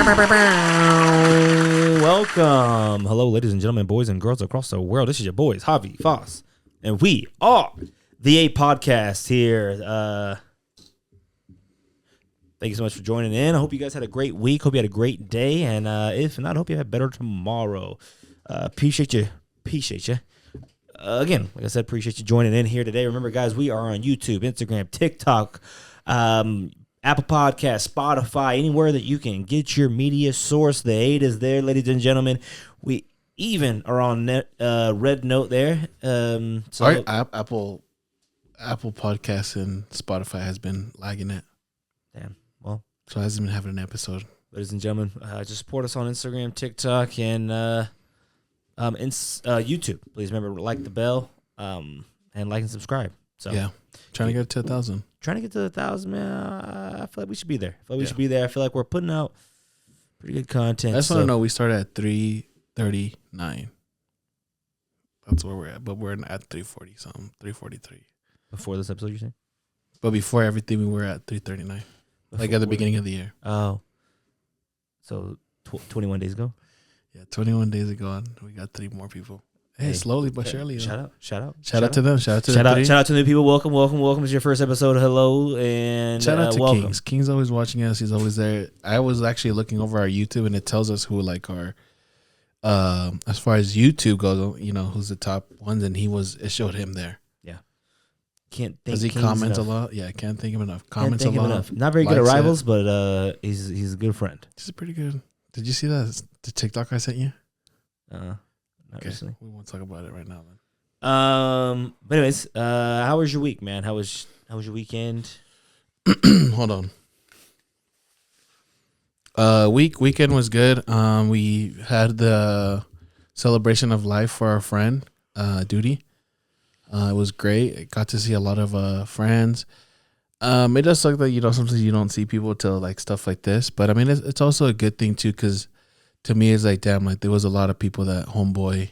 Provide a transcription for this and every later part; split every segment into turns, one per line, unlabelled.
Welcome. Hello, ladies and gentlemen, boys and girls across the world. This is your boys, Javi, Foss, and we are the A Podcast here. Thank you so much for joining in. I hope you guys had a great week. Hope you had a great day. And if not, hope you have better tomorrow. Appreciate you. Again, like I said, appreciate you joining in here today. Remember, guys, we are on YouTube, Instagram, TikTok, Apple Podcasts, Spotify, anywhere that you can get your media source. The aid is there, ladies and gentlemen. We even are on Red Note there.
So Apple Podcasts and Spotify has been lagging it.
Damn. Well,
so it hasn't been having an episode.
Ladies and gentlemen, just support us on Instagram, TikTok, and YouTube. Please remember to like the bell and like and subscribe. So
yeah, trying to get to 1,000.
Trying to get to 1,000, man. I feel like we should be there. I feel like we're putting out pretty good content.
I just want to know, we started at 339. That's where we're at, but we're at 340 something, 343.
Before this episode, you saying?
But before everything, we were at 339. Like at the beginning of the year.
Oh. So 21 days ago?
Yeah, 21 days ago, and we got 3 more people. Hey, slowly but surely.
Shout out
to them. Shout out to
the new people. Welcome. This is your first episode. Hello, and
shout out to
welcome.
Kings. King's always watching us. He's always there. I was actually looking over our YouTube, and it tells us who like our, as far as YouTube goes, you know, who's the top ones, and it showed him there.
Yeah, can't think.
Does he comment a lot? Yeah, can't think of enough. Comments a lot.
Not very good at rivals, but he's a good friend.
He's pretty good. Did you see that the TikTok I sent you?
Not recently.
We won't talk about it right now, then.
But anyways, how was your week, man? How was your weekend?
Hold on. Weekend was good. We had the celebration of life for our friend, Duty. It was great. I got to see a lot of friends. It does suck that, you know, sometimes you don't see people till like stuff like this, but I mean, it's also a good thing too, because to me, it's like, damn, like there was a lot of people that homeboy,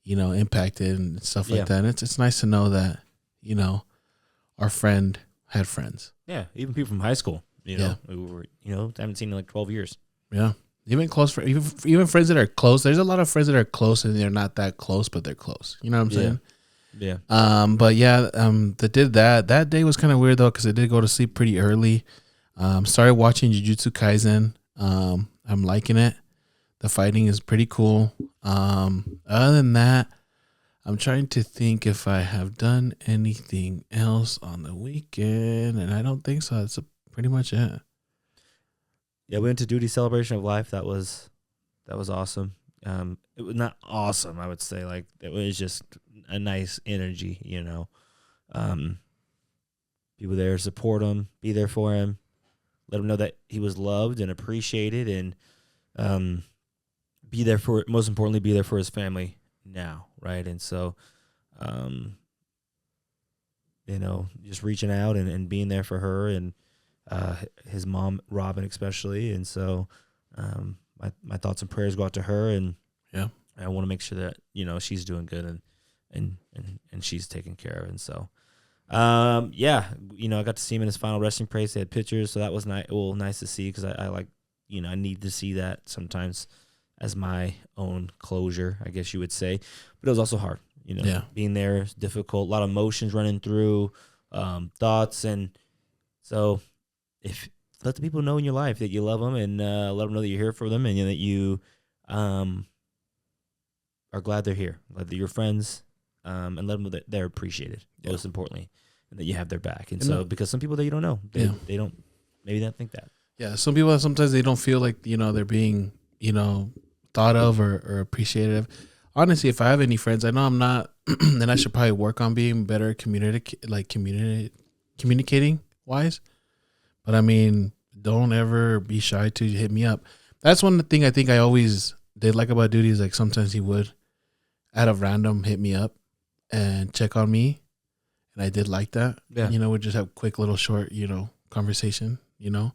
you know, impacted and stuff like that. And it's nice to know that, you know, our friend had friends.
Yeah, even people from high school, you know, who were, you know, I haven't seen in like 12 years.
Yeah, even close even friends that are close. There's a lot of friends that are close and they're not that close, but they're close. You know what I'm saying?
Yeah.
But yeah, that did that. That day was kind of weird though, because I did go to sleep pretty early. Started watching Jujutsu Kaisen. I'm liking it. The fighting is pretty cool. Other than that, I'm trying to think if I have done anything else on the weekend, and I don't think so. That's pretty much it.
Yeah, we went to Duty Celebration of Life. That was awesome. It was not awesome, I would say. Like, it was just a nice energy, you know. People there support him, be there for him, let him know that he was loved and appreciated, and most importantly, be there for his family now, right? And so, you know, just reaching out and being there for her and his mom, Robin, especially. And so, my thoughts and prayers go out to her, and I want to make sure that, you know, she's doing good and she's taken care of. And so, you know, I got to see him in his final resting place. They had pictures, so that was nice to see, because I like, you know, I need to see that sometimes as my own closure, I guess you would say. But it was also hard, you know. Being there is difficult, a lot of emotions running through, thoughts. And so let the people know in your life that you love them, and let them know that you're here for them, and that you are glad they're here, glad that you're friends, and let them know that they're appreciated, most importantly, and that you have their back. And so, because some people that you don't know, they don't think that. Yeah,
some people, sometimes they don't feel like, you know, they're being, you know, thought of or appreciative. Honestly, if I have any friends, I know I'm not, then I should probably work on being better communicating wise. But I mean, don't ever be shy to hit me up. That's one thing I think I always did like about Duty, is like sometimes he would, out of random, hit me up and check on me. And I did like that. Yeah. You know, we'd just have quick little short, you know, conversation, you know.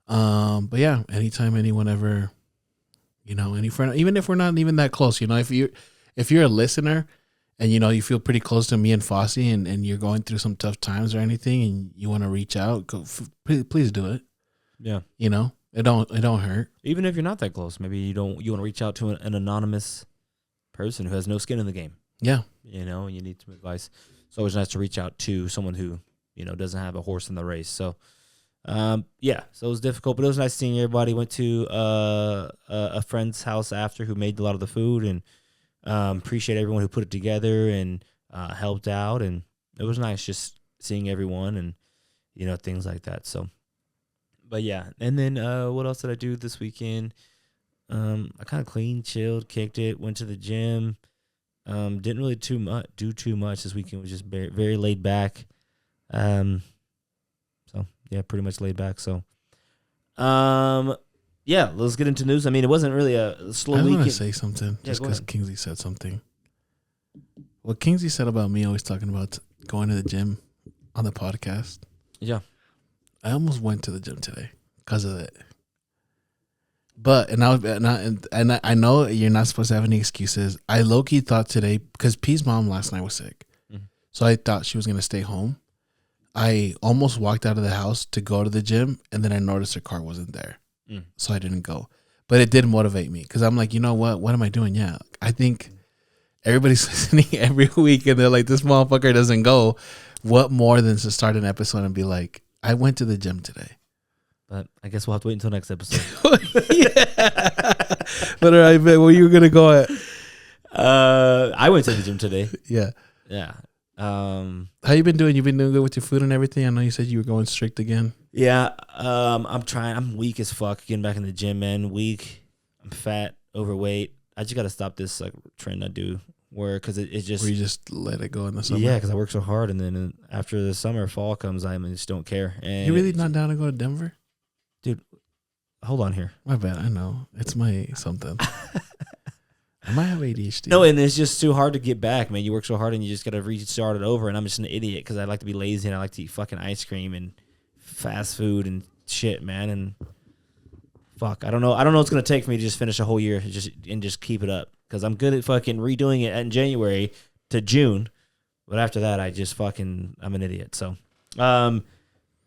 But yeah, anytime anyone ever, you know, any friend, even if we're not even that close, you know, if you're a listener and, you know, you feel pretty close to me and Fossey, and you're going through some tough times or anything, and you want to reach out, please do it.
Yeah.
You know, It don't hurt.
Even if you're not that close, maybe you want to reach out to an anonymous person who has no skin in the game.
Yeah.
You know, and you need some advice. It's always nice to reach out to someone who, you know, doesn't have a horse in the race. So, yeah, so it was difficult, but it was nice seeing everybody. Went to a friend's house after who made a lot of the food, and appreciate everyone who put it together and helped out. And it was nice just seeing everyone and, you know, things like that. So, but yeah. And then what else did I do this weekend? I kind of cleaned, chilled, kicked it, went to the gym. Didn't really do too much this weekend. It was just very, very laid back. So yeah, pretty much laid back. So, yeah, let's get into news. I mean, it wasn't really a slow weekend. I
want to say something just because Kingsley said something. What Kingsley said about me always talking about going to the gym on the podcast.
Yeah.
I almost went to the gym today because of it. But I know you're not supposed to have any excuses. I low-key thought today, because P's mom last night was sick. Mm-hmm. So I thought she was going to stay home. I almost walked out of the house to go to the gym, and then I noticed her car wasn't there. So I didn't go. But it did motivate me, because I'm like, you know what? What am I doing? Yeah. I think everybody's listening every week, and they're like, this motherfucker doesn't go. What more than to start an episode and be like, I went to the gym today.
But I guess we'll have to wait until next episode.
Yeah. But all right, man, where you gonna go at?
I went to the gym today.
Yeah.
Yeah.
How you been doing? You been doing good with your food and everything? I know you said you were going strict again.
Yeah. I'm trying. I'm weak as fuck getting back in the gym, man. Weak. I'm fat, overweight. I just gotta stop this like trend I do where because it just
where you just let it go in the summer.
Yeah, because I work so hard, and then after the summer, fall comes, I just don't care. And
you really not down to go to Denver?
Dude, hold on here.
My bad. I know. It's my something. I might have ADHD.
No, and it's just too hard to get back, man. You work so hard and you just got to restart it over. And I'm just an idiot because I like to be lazy and I like to eat fucking ice cream and fast food and shit, man. And fuck, I don't know what it's going to take for me to just finish a whole year and just keep it up. Because I'm good at fucking redoing it in January to June. But after that, I'm an idiot. So,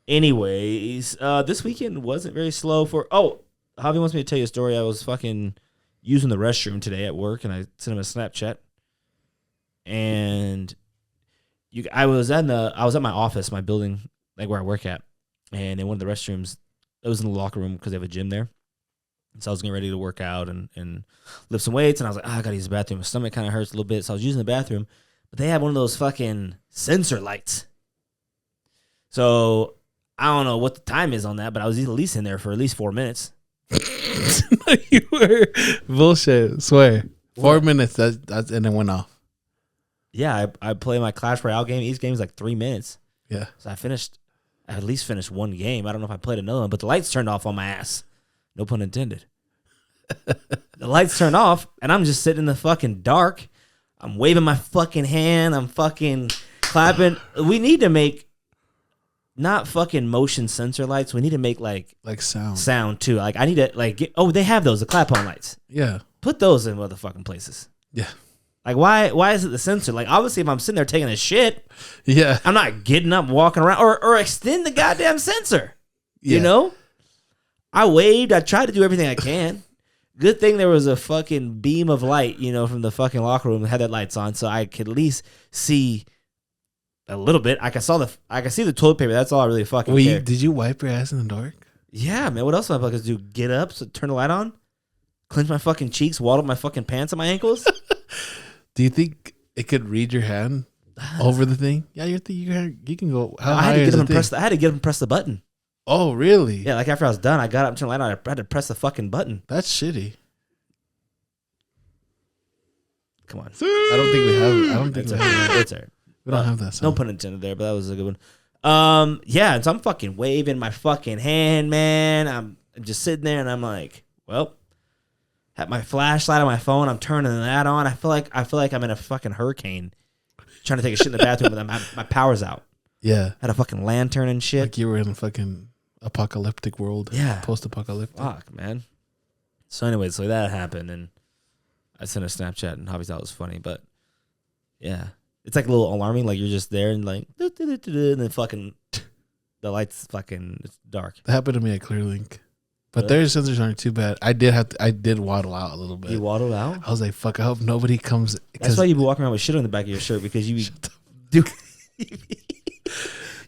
anyways, this weekend wasn't very slow for. Oh, Javi wants me to tell you a story. I was fucking using the restroom today at work, and I sent him a Snapchat. And I was at my office, my building, like where I work at, and in one of the restrooms, it was in the locker room because they have a gym there. So I was getting ready to work out and lift some weights, and I was like, I gotta use the bathroom. My stomach kind of hurts a little bit, so I was using the bathroom, but they had one of those fucking sensor lights. So I don't know what the time is on that, but I was at least in there for at least 4 minutes.
You were bullshit. Swear, 4 minutes. That's and it went off.
Yeah, I play my Clash Royale game. Each game is like 3 minutes.
Yeah.
So I at least finished one game. I don't know if I played another one, but the lights turned off on my ass. No pun intended. The lights turned off, and I'm just sitting in the fucking dark. I'm waving my fucking hand. I'm fucking clapping. We need to make not fucking motion sensor lights. We need to make like sound too. Like I need to like they have those, the clap on lights.
Yeah.
Put those in motherfucking places.
Yeah.
Like why is it the sensor? Like obviously if I'm sitting there taking a shit,
yeah, I'm
not getting up, walking around or extend the goddamn sensor. Yeah. You know? I waved. I tried to do everything I can. Good thing there was a fucking beam of light, from the fucking locker room that had that lights on, so I could at least see a little bit. I could see the toilet paper. That's all I really fucking care.
Did you wipe your ass in the dark?
Yeah, man. What else am I supposed to do? Get up, turn the light on, clench my fucking cheeks, wad up my fucking pants on my ankles?
Do you think it could read your hand over the thing? Yeah, you can go. How
I
high
had to
is the thing?
I had to get him and press the button.
Oh, really?
Yeah, like after I was done, I got up and turned the light on. I had to press the fucking button.
That's shitty.
Come on.
I don't think we have. It's
all right.
We don't have that sound.
No pun intended there, but that was a good one. Yeah, so I'm fucking waving my fucking hand, man. I'm just sitting there, and I'm like, well, have my flashlight on my phone. I'm turning that on. I feel like I'm in a fucking hurricane, trying to take a shit in the bathroom, but my power's out.
Yeah,
had a fucking lantern and shit.
Like you were in a fucking apocalyptic world.
Yeah,
post-apocalyptic.
Fuck, man. So anyway, so that happened, and I sent a Snapchat, and Javi thought it was funny, but yeah, it's like a little alarming. Like you're just there, and like, and then fucking the lights fucking it's dark.
That happened to me at ClearLink. But their scissors aren't too bad. I did waddle out a little bit.
You waddled out?
I was like, fuck, I hope nobody comes.
That's why you be walking around with shit on the back of your shirt, because you be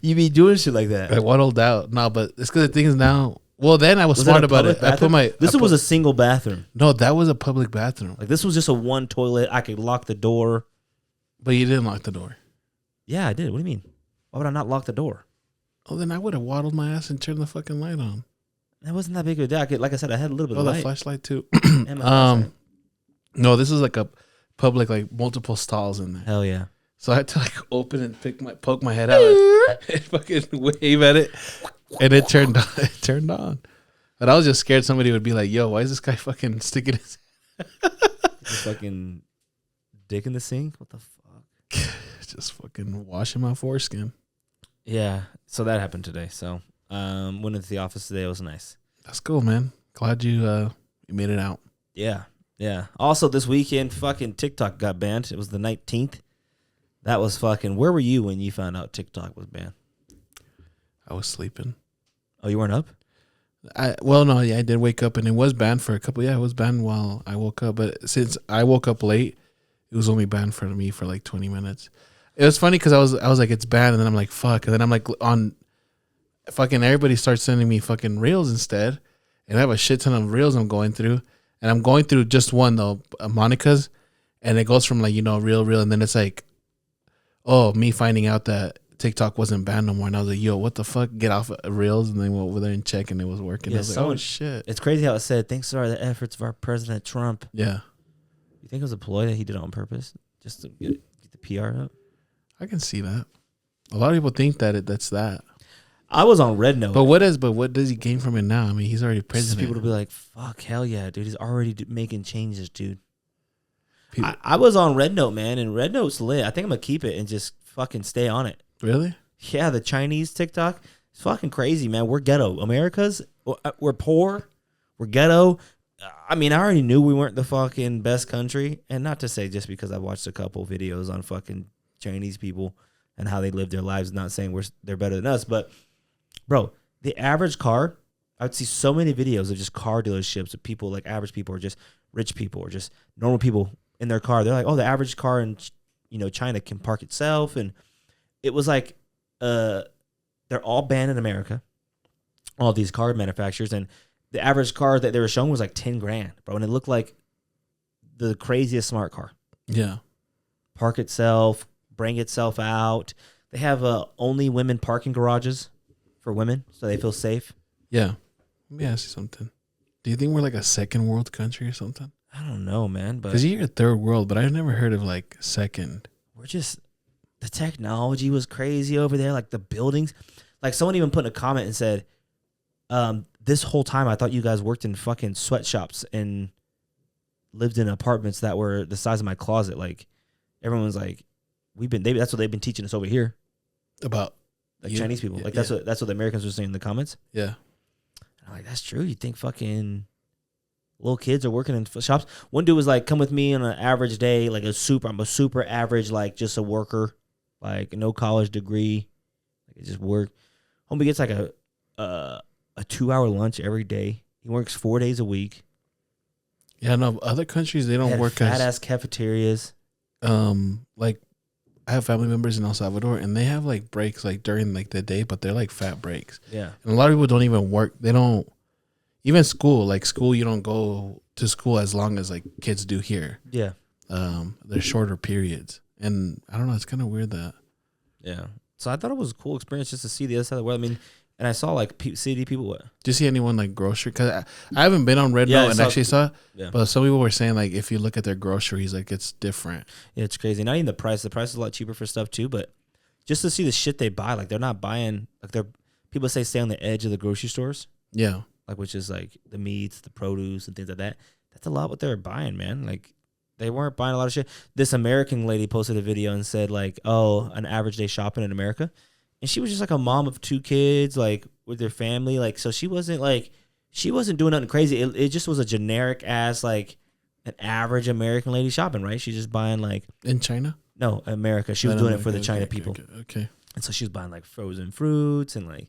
you be doing shit like that.
I waddled out. No, but it's because the thing is now. Well, then I was smart about it.
Bathroom? Was a single bathroom.
No, that was a public bathroom.
Like this was just a one toilet. I could lock the door.
But you didn't lock the door.
Yeah, I did. What do you mean? Why would I not lock the door?
Oh, then I would have waddled my ass and turned the fucking light on.
That wasn't that big of a deal. Like I said, I had a little bit of light.
The flashlight too.
Flashlight.
No, this is like a public, like multiple stalls in there.
Hell yeah.
So I had to like open and poke my head out and fucking wave at it, and it turned on. It turned on. But I was just scared somebody would be like, "Yo, why is this guy fucking sticking his
just fucking dick in the sink? What the fuck?"
Just fucking washing my foreskin.
Yeah. So that happened today. So went into the office today. It was nice.
That's cool, man. Glad you made it out.
Yeah. Yeah. Also, this weekend, fucking TikTok got banned. It was the 19th. That was fucking. Where were you when you found out TikTok was banned?
I was sleeping.
Oh, you weren't up?
I did wake up and it was banned for a couple. Yeah, it was banned while I woke up. But since I woke up late, it was only banned for me for like 20 minutes. It was funny because I was like, it's banned, and then I'm like, fuck, and then I'm like on fucking everybody starts sending me fucking reels instead, and I have a shit ton of reels I'm going through, and I'm going through just one though, Monica's, and it goes from like real, and then it's like, oh, me finding out that TikTok wasn't banned no more, and I was like, yo, what the fuck? Get off of reels, and then went over there and check, and it was working.
Yeah,
I was like, oh shit!
It's crazy how it said thanks to the efforts of our President Trump.
Yeah.
You think it was a ploy that he did it on purpose, just to get the PR up?
I can see that. A lot of people think that's that.
I was on Red Note.
But what does he gain from it now? I mean, he's already president.
People to be like, fuck, hell yeah, dude. He's already making changes, dude. I was on Red Note, man, and Red Note's lit. I think I'm going to keep it and just fucking stay on it.
Really?
Yeah, the Chinese TikTok. It's fucking crazy, man. We're ghetto. We're poor. We're ghetto. I mean, I already knew we weren't the fucking best country. And not to say just because I watched a couple videos on fucking Chinese people and how they live their lives, not saying they're better than us, but bro, the average car, I would see so many videos of just car dealerships of people, like average people or just rich people or just normal people in their car. They're like, oh, the average car in China can park itself, and it was like they're all banned in America, all these car manufacturers, and the average car that they were showing was like 10 grand, bro, and it looked like the craziest smart car.
Yeah,
park itself, bring itself out. They have only women parking garages for women, so they feel safe.
Yeah. Let me ask you something. Do you think we're like a second world country or something?
I don't know, man.
Because you're a third world, but I've never heard of like second.
We're just, the technology was crazy over there. Like the buildings. Like someone even put in a comment and said, this whole time I thought you guys worked in fucking sweatshops and lived in apartments that were the size of my closet. Like everyone's like, that's what they've been teaching us over here
about
like Chinese people. Like that's what the Americans were saying in the comments.
Yeah.
And I'm like, that's true. You think fucking little kids are working in shops? One dude was like, come with me on an average day, like I'm a super average, like just a worker, like no college degree, like just work. Homie gets like a 2-hour lunch every day. He works 4 days a week.
Yeah, no, other countries they don't work
fat ass cafeterias.
Like I have family members in El Salvador, and they have like breaks like during like the day, but they're like fat breaks.
Yeah,
and a lot of people don't even work. They don't even school. You don't go to school as long as like kids do here.
Yeah,
they're shorter periods, and I don't know. It's kind of weird that.
Yeah, so I thought it was a cool experience just to see the other side of the world. I mean. And I saw like city people. What?
Did you see anyone like grocery? Because I haven't been on Red Note and actually saw.
Yeah.
But some people were saying like if you look at their groceries, like it's different.
Yeah, it's crazy. Not even the price. The price is a lot cheaper for stuff too. But just to see the shit they buy, like they're not buying. Like people say stay on the edge of the grocery stores.
Yeah.
Like which is like the meats, the produce, and things like that. That's a lot what they're buying, man. Like they weren't buying a lot of shit. This American lady posted a video and said like, oh, an average day shopping in America. And she was just like a mom of 2 kids, like with their family. Like, so she wasn't doing nothing crazy. It just was a generic ass, like an average American lady shopping, right? She's just buying like.
In China?
No, America. She was doing it for the China people.
Okay.
And so she was buying like frozen fruits and like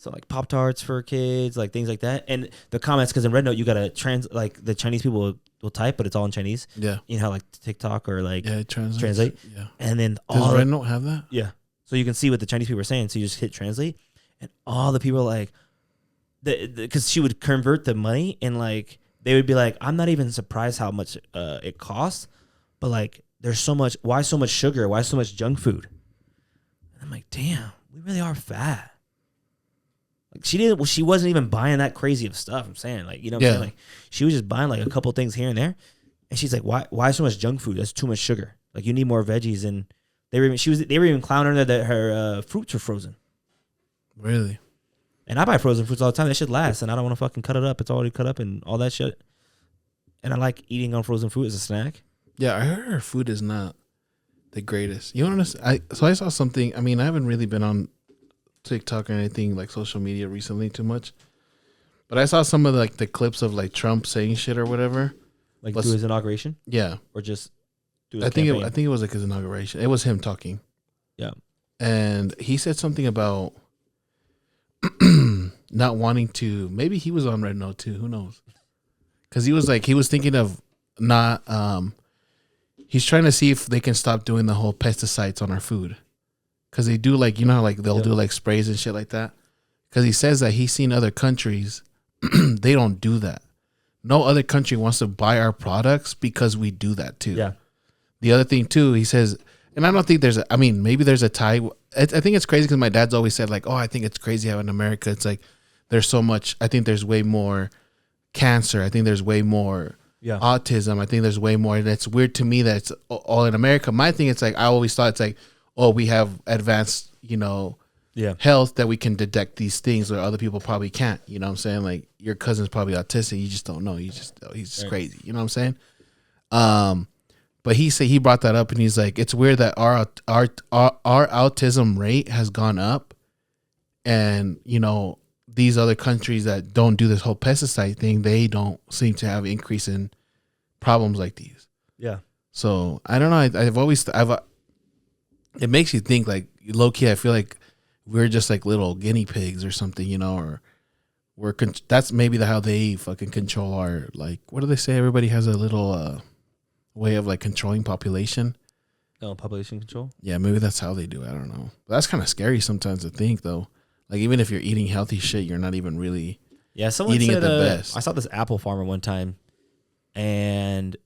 So like Pop-Tarts for kids, like things like that. And the comments, because in Red Note you gotta like the Chinese people will type, but it's all in Chinese.
Yeah.
You know how like TikTok or like
it
translate.
Yeah.
And then
Does Red Note have that?
Yeah. So you can see what the Chinese people are saying. So you just hit translate, and all the people are like, because she would convert the money, and like they would be like, I'm not even surprised how much it costs, but like there's so much. Why so much sugar? Why so much junk food? And I'm like, damn, we really are fat. Like she wasn't even buying that crazy of stuff. I'm saying, like, you know what I'm saying? Like she was just buying like a couple things here and there. And she's like, why so much junk food? That's too much sugar. Like you need more veggies. And they were even clowning her that her fruits were frozen.
Really?
And I buy frozen fruits all the time. That shit lasts, and I don't want to fucking cut it up. It's already cut up and all that shit. And I like eating on frozen fruit as a snack.
Yeah, I heard her food is not the greatest. You want to? So I saw something. I mean, I haven't really been on TikTok or anything like social media recently too much, but I saw some of the clips of like Trump saying shit or whatever,
like do his inauguration.
Yeah,
or just do.
I think it was like his inauguration. It was him talking.
Yeah,
and he said something about not wanting to. Maybe he was on Red Note too. Who knows? Because he was thinking of not. He's trying to see if they can stop doing the whole pesticides on our food. Because they do like, you know how like they'll do like sprays and shit like that. Because he says that he's seen other countries, they don't do that. No other country wants to buy our products because we do that too.
Yeah.
The other thing too, he says, and I don't think maybe there's a tie. I think it's crazy because my dad's always said like, oh, I think it's crazy how in America it's like there's so much. I think there's way more cancer. I think there's way more autism. I think there's way more. And it's weird to me that it's all in America. My thing, it's like I always thought it's like, oh, we have advanced, health that we can detect these things where other people probably can't. You know what I'm saying? Like your cousin's probably autistic. You just don't know. He's just crazy. You know what I'm saying? But he brought that up and he's like, it's weird that our autism rate has gone up, and these other countries that don't do this whole pesticide thing, they don't seem to have increase in problems like these.
Yeah.
So I don't know. It makes you think like low key. I feel like we're just like little guinea pigs or something, or that's maybe how they fucking control our, like, what do they say? Everybody has a little way of like controlling population.
Oh, population control?
Yeah, maybe that's how they do it. I don't know. But that's kind of scary sometimes to think though. Like even if you're eating healthy shit, you're not even really eating it the best.
I saw this apple farmer one time, and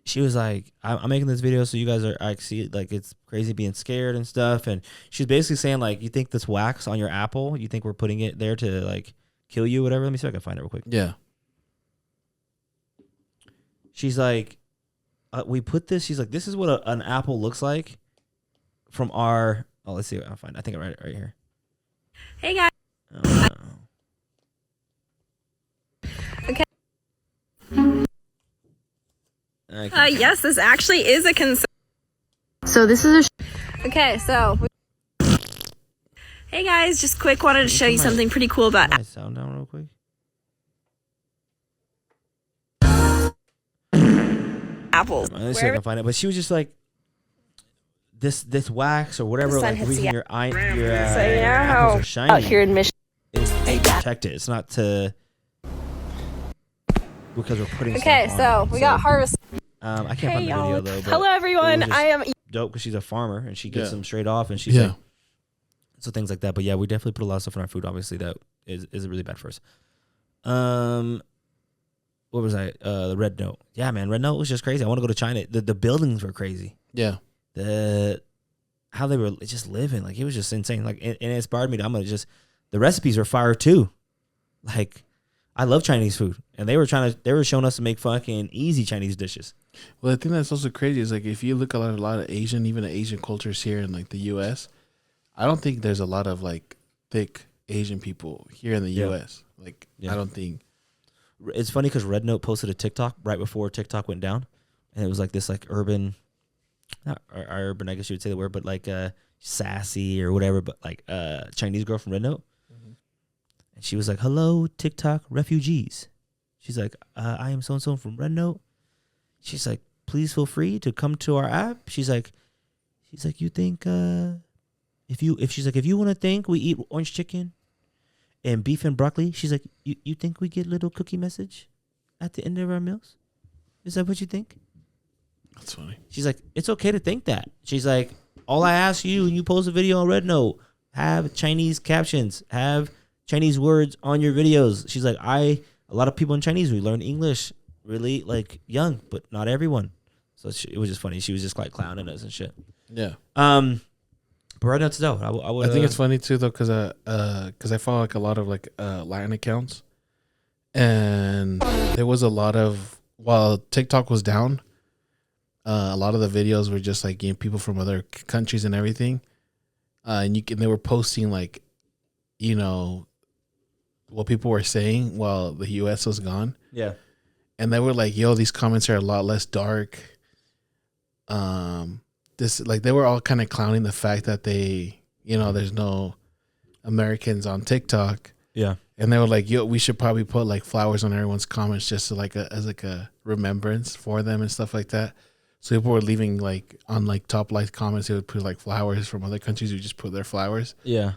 she was like, I'm making this video so you guys I see like it's crazy being scared and stuff. And she's basically saying like, you think this wax on your apple, you think we're putting it there to like kill you, whatever. Let me see if I can find it real quick.
Yeah.
She's like, we put this. She's like, this is what an apple looks like from our. Oh, let's see what I'll find. I think I write it right here.
Hey guys.
Oh,
Okay.
no.
Yes, this actually is a concern.
So this is
Okay, so. Hey guys, just quick, wanted to show you something pretty cool about.
Turn my sound down real quick.
Apples.
Let's see if I can find it. But she was just like, this wax or whatever,
The sun
like
hits
reason
the
your eye,
So
your
you know
apples
how
are shiny.
out here in Michigan.
Is to protect it. It's not to because we're putting.
Okay,
stuff
so
on it.
we got harvest.
I can't
Hey
find the video
y'all.
though. But
Hello everyone.
it was just
I am.
dope because she's a farmer and she gets
Yeah.
them straight off, and she's like, so things like that. But yeah, we definitely put a lot of stuff in our food. Obviously, that is really bad for us. What was I? The Red Note. Yeah, man, Red Note was just crazy. I want to go to China. The buildings were crazy.
Yeah.
How they were just living, like it was just insane. Like and it inspired me to. I'm gonna just the recipes are fire too. Like I love Chinese food, and they were showing us to make fucking easy Chinese dishes.
Well, the thing that's also crazy is like if you look at a lot of Asian, even the Asian cultures here in like the U.S., I don't think there's a lot of like thick Asian people here in the U.S. Like I don't think.
It's funny because Red Note posted a TikTok right before TikTok went down, and it was like this like urban, not urban, I guess you would say the word, but like sassy or whatever, but like Chinese girl from Red Note. And she was like, hello, TikTok refugees. She's like, I am so-and-so from Red Note. She's like, please feel free to come to our app. She's like, you think, if you want to think we eat orange chicken, and beef and broccoli. She's like, you think we get little cookie message at the end of our meals? Is that what you think?
That's funny.
She's like, it's okay to think that. She's like, all I ask you when you post a video on Red Note, have Chinese captions, have Chinese words on your videos. She's like, a lot of people in Chinese, we learn English really like young, but not everyone. So it was just funny. She was just like clowning us and shit.
Yeah.
But Red Note's dope. I
think it's funny too though, because I follow like a lot of like Latin accounts, and there was a lot of, while TikTok was down, a lot of the videos were just like people from other countries and everything, and they were posting like, you know, what people were saying while the U.S. was gone.
Yeah,
and they were like, "Yo, these comments are a lot less dark." They were all kind of clowning the fact that there's no Americans on TikTok.
Yeah.
And they were like, yo, we should probably put like flowers on everyone's comments just to as a remembrance for them and stuff like that. So people were leaving like on like top like comments, they would put like flowers from other countries who just put their flowers.
Yeah.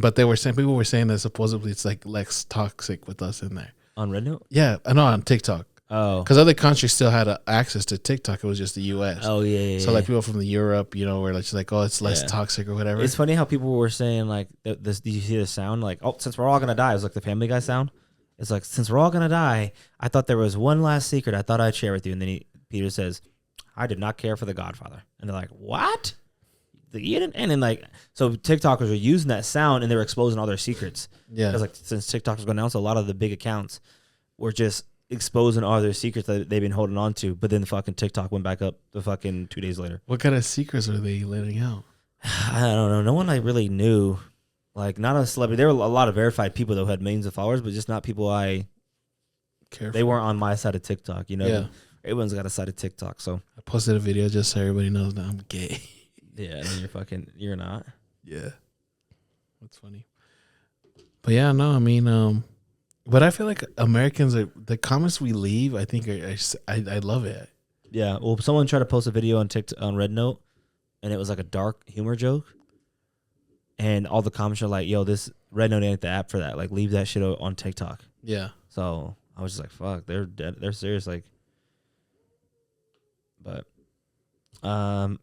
But people were saying that supposedly it's like less toxic with us in there.
On Red Note?
Yeah. No, on TikTok.
Oh.
Because other countries still had access to TikTok. It was just the U.S.
Oh, yeah.
So like people from the Europe, were like, just like, oh, it's less toxic or whatever.
It's funny how people were saying like, this. Do you hear the sound? Like, oh, since we're all gonna die, it was like the Family Guy sound. It's like, since we're all gonna die, I thought there was one last secret I thought I'd share with you. And then Peter says, I did not care for The Godfather. And they're like, what? And then like, so TikTokers were using that sound and they were exposing all their secrets.
Yeah.
Because like, since TikTok was going down, so a lot of the big accounts were just exposing all their secrets that they've been holding on to, but then fucking TikTok went back up the fucking 2 days later.
What kind of secrets are they letting out?
I don't know. No one like really knew. Like, not a celebrity. There were a lot of verified people that had millions of followers, but just not people I care. They weren't on my side of TikTok, you know?
Yeah.
Everyone's got a side of TikTok, so.
I posted a video just so everybody knows that I'm gay.
Yeah, and then you're not.
Yeah. That's funny. But yeah, no, I mean, but I feel like Americans the comments we leave. I think I love it.
Yeah. Well, someone tried to post a video on Red Note, and it was like a dark humor joke, and all the comments are like, "Yo, this Red Note ain't the app for that. Like, leave that shit on TikTok."
Yeah.
So I was just like, "Fuck, they're dead. They're serious." Like, but,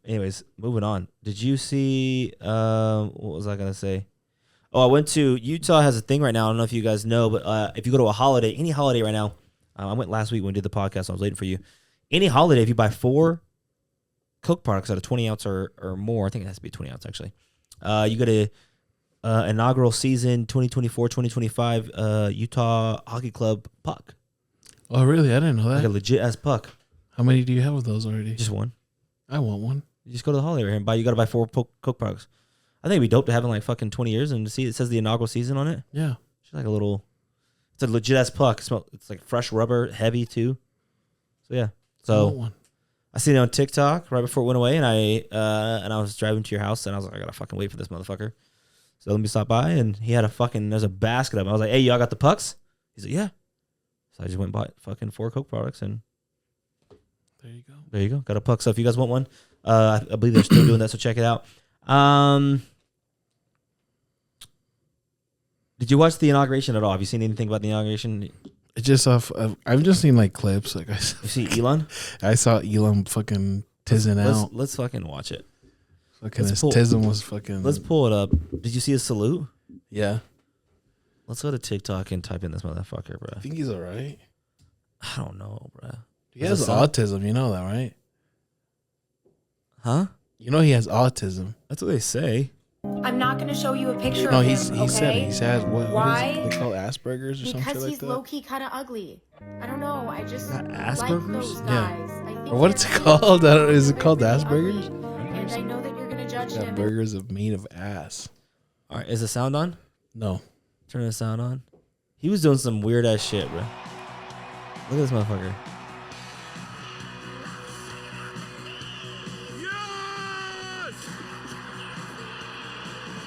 anyways, moving on. Did you see? What was I gonna say? Oh, I went to Utah. Has a thing right now. I don't know if you guys know, but if you go to a holiday, any holiday right now, I went last week when we did the podcast. I was waiting for you. Any holiday, if you buy 4 Coke products at a 20 ounce or more, I think it has to be 20 ounce actually. You get a inaugural season 2024-2025 Utah Hockey Club puck.
Oh, really? I didn't know that.
Like a legit ass puck.
How many do you have of those already?
Just one.
I want one.
You just go to the holiday right here and buy. You got to buy 4 Coke products. I think it'd be dope to have in like fucking 20 years and to see it says the inaugural season on it.
Yeah.
It's like a little, it's a legit ass puck. It's like fresh rubber, heavy too. So yeah. So I seen it on TikTok right before it went away, and I was driving to your house and I was like, I gotta fucking wait for this motherfucker. So let me stop by, and he had there's a basket of them. I was like, hey, y'all got the pucks? He's like, yeah. So I just went and bought fucking 4 Coke products, and there you go. Got a puck. So if you guys want one, I believe they're still doing that, so check it out. Did you watch the inauguration at all? Have you seen anything about the inauguration?
It just I've just seen like clips. Like you
see Elon?
I saw Elon fucking tizzing out.
Let's fucking watch it.
Fucking his tism was fucking.
Let's pull it up. Did you see his salute?
Yeah.
Let's go to TikTok and type in this motherfucker, bro.
I think he's all right.
I don't know, bro.
He has autism. You know that, right?
Huh?
You know he has autism.
That's what they say.
I'm not going to show you a picture
no,
of him,
he said it. He said, what
Why?
What is it called? Asperger's or something like that?
Because he's low-key kind of ugly. I don't know. I just
Asperger's?
like those guys.
Yeah. Or what's it called? Is it called Asperger's?
And I know that you're going to judge him.
Burgers of made of ass.
All right, is the sound on?
No.
Turn the sound on. He was doing some weird ass shit, bro. Look at this motherfucker.
Yes!